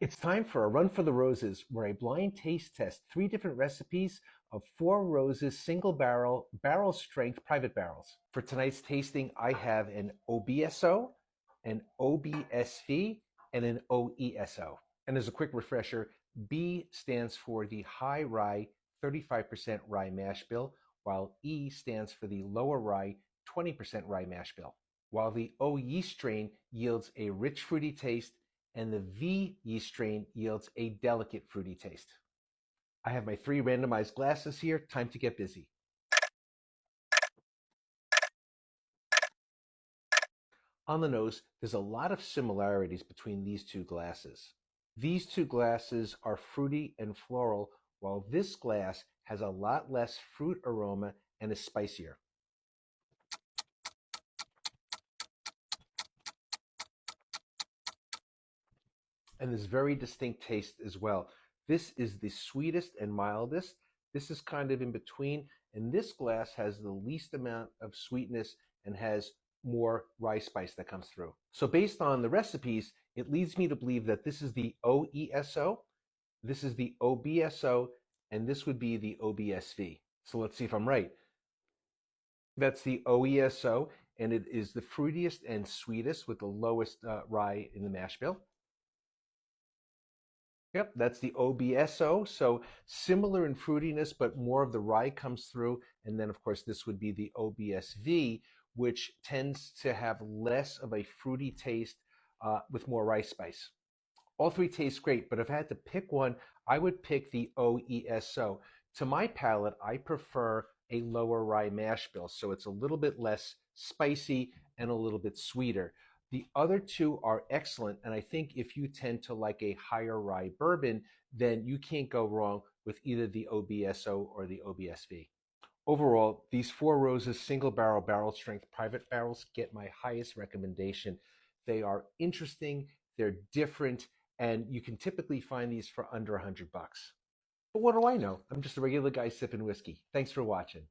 It's time for a run for the roses, where I blind taste test 3 different recipes of 4 roses single barrel strength private barrels. For tonight's tasting, I have an OBSO, an OBSV, and an OESO. And as a quick refresher, B stands for the high rye 35% rye mash bill, while E stands for the lower rye 20% rye mash bill. While the O yeast strain yields a rich fruity taste, and the V yeast strain yields a delicate fruity taste. I have my 3 randomized glasses here. Time to get busy. On the nose, there's a lot of similarities between these 2 glasses. These 2 glasses are fruity and floral, while this glass has a lot less fruit aroma and is spicier. And there's very distinct taste as well. This is the sweetest and mildest. This is kind of in between, and this glass has the least amount of sweetness and has more rye spice that comes through. So based on the recipes, it leads me to believe that this is the OESO, this is the OBSO, and this would be the OBSV. So let's see if I'm right. That's the OESO, and it is the fruitiest and sweetest with the lowest rye in the mash bill. Yep, that's the OBSO. So similar in fruitiness, but more of the rye comes through. And then, of course, this would be the OBSV, which tends to have less of a fruity taste with more rice spice. All 3 taste great, but if I had to pick one, I would pick the OESO. To my palate, I prefer a lower rye mash bill, so it's a little bit less spicy and a little bit sweeter. The other 2 are excellent, and I think if you tend to like a higher rye bourbon, then you can't go wrong with either the OBSO or the OBSV. Overall, these 4 roses single barrel strength private barrels get my highest recommendation. They are interesting, they're different, and you can typically find these for under $100. But what do I know? I'm just a regular guy sipping whiskey. Thanks for watching.